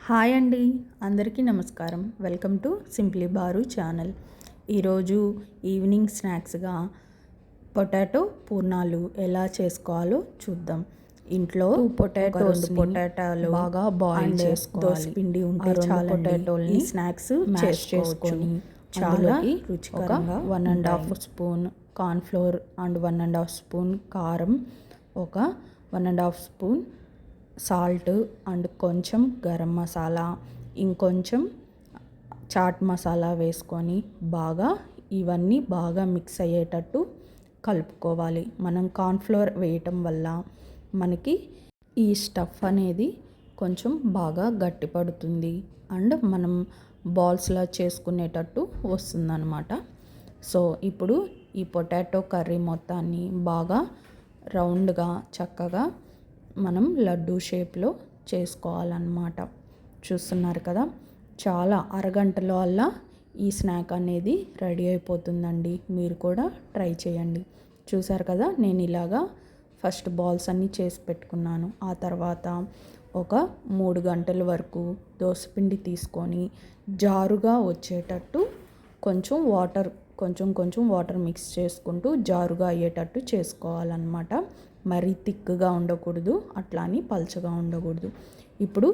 Hi అండి, అందరికీ నమస్కారం. Welcome to simply bar channel. ఈరోజు ఈవినింగ్ స్నాక్స్గా పొటాటో పూర్ణాలు ఎలా చేసుకోవాలో చూద్దాం. ఇంట్లో పొటాటోలు బాగా బాయిల్ చేసుకోవాలి. పిండి ఉంటే చాలా పొటాటోల్ని స్నాక్స్ చేసుకొని చాలా రుచికరంగా 1.5 స్పూన్ కార్న్ఫ్లోర్ అండ్ 1.5 స్పూన్ కారం, ఒక 1.5 స్పూన్ సాల్ట్ అండ్ కొంచెం గరం మసాలా, ఇంకొంచెం చాట్ మసాలా వేసుకొని ఇవన్నీ బాగా మిక్స్ అయ్యేటట్టు కలుపుకోవాలి. మనం కార్న్ఫ్లోర్ వేయటం వల్ల మనకి ఈ స్టఫ్ అనేది కొంచెం బాగా గట్టిపడుతుంది అండ్ మనం బాల్స్లా చేసుకునేటట్టు వస్తుందన్నమాట. సో ఇప్పుడు ఈ పొటాటో కర్రీ మొత్తాన్ని బాగా రౌండ్గా చక్కగా మనం లడ్డూ షేప్లో చేసుకోవాలన్నమాట. చూస్తున్నారు కదా, చాలా అరగంటలో అలా ఈ స్నాక్ అనేది రెడీ అయిపోతుందండి. మీరు కూడా ట్రై చేయండి. చూసారు కదా, నేను ఇలాగా ఫస్ట్ బాల్స్ అన్నీ చేసి పెట్టుకున్నాను. ఆ తర్వాత ఒక 3 గంటల వరకు దోసపిండి తీసుకొని జారుగా వచ్చేటట్టు కొంచెం వాటర్ మిక్స్ చేసుకుంటూ జారుగా అయ్యేటట్టు చేసుకోవాలన్నమాట. మరీ థిక్గా ఉండకూడదు, అట్లా అని పల్చగా ఉండకూడదు. ఇప్పుడు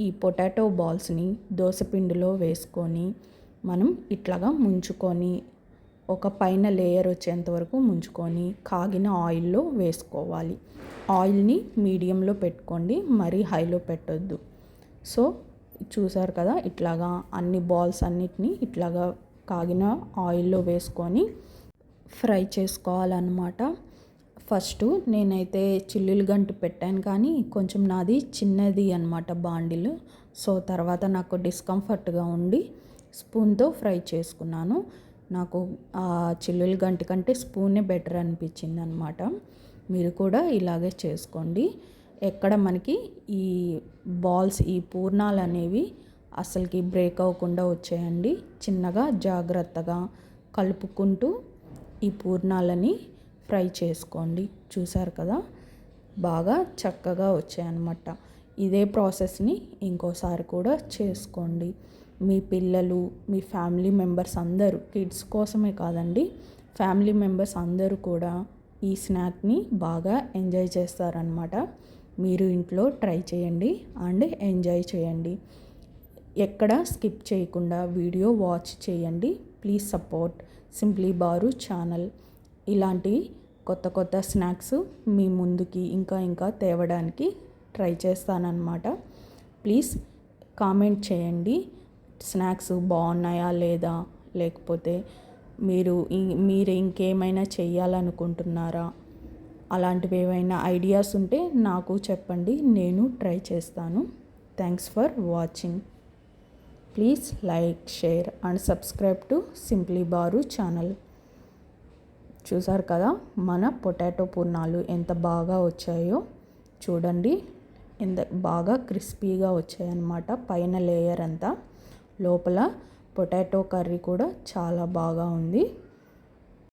ఈ పొటాటో బాల్స్ని దోసపిండిలో వేసుకొని మనం ఇట్లాగా ముంచుకొని ఒక పైన లేయర్ వచ్చేంత వరకు ముంచుకొని కాగిన ఆయిల్లో వేసుకోవాలి. ఆయిల్ని మీడియంలో పెట్టుకోండి, మరీ హైలో పెట్టొద్దు. సో చూసారు కదా, ఇట్లాగా అన్ని బాల్స్ అన్నిటినీ ఇట్లాగా కాగిన ఆయిల్లో వేసుకొని ఫ్రై చేసుకోవాలన్నమాట. ఫస్ట్ నేనైతే చిల్లులు గంటి పెట్టాను, కానీ కొంచెం నాది చిన్నది అన్నమాట బాండిల్. సో తర్వాత నాకు డిస్కంఫర్ట్గా ఉండి స్పూన్తో ఫ్రై చేసుకున్నాను. నాకు ఆ చిల్లులు గంటి కంటే స్పూనే బెటర్ అనిపించింది అనమాట. మీరు కూడా ఇలాగే చేసుకోండి. ఎక్కడ మనకి ఈ బాల్స్, ఈ పూర్ణాలు అనేవి అసలుకి బ్రేక్ అవ్వకుండా వచ్చేయండి. చిన్నగా జాగ్రత్తగా కలుపుకుంటూ ఈ పూర్ణాలని ఫ్రై చేసుకోండి. చూసారు కదా, బాగా చక్కగా వచ్చాయన్నమాట. ఇదే ప్రాసెస్ని ఇంకోసారి కూడా చేసుకోండి. మీ పిల్లలు, మీ ఫ్యామిలీ మెంబర్స్ అందరూ, కిడ్స్ కోసమే కాదండి, ఫ్యామిలీ మెంబర్స్ అందరూ కూడా ఈ స్నాక్ని బాగా ఎంజాయ్ చేస్తారనమాట. మీరు ఇంట్లో ట్రై చేయండి అండ్ ఎంజాయ్ చేయండి. ఎక్కడ స్కిప్ చేయకుండా వీడియో వాచ్ చేయండి. Please support simply bar channel. ఇలాంటి కొత్త స్నాక్స్ మీ ముందుకి ఇంకా తేవడానికి ట్రై చేస్తానన్నమాట. ప్లీజ్ కామెంట్ చేయండి, స్నాక్స్ బాగున్నాయా లేదా, లేకపోతే మీరు ఇంకేమైనా చేయాలనుకుంటున్నారా, అలాంటివి ఏమైనా ఐడియాస్ ఉంటే నాకు చెప్పండి, నేను ట్రై చేస్తాను. Thanks for watching. Please like, share and subscribe to simply bar channel. చూసారు కదా, మన పొటాటో పూర్ణాలు ఎంత బాగా వచ్చాయో చూడండి. ఎంత బాగా క్రిస్పీగా వచ్చాయన్నమాట. పైన లేయర్ అంతా, లోపల పొటాటో కర్రీ కూడా చాలా బాగా ఉంది.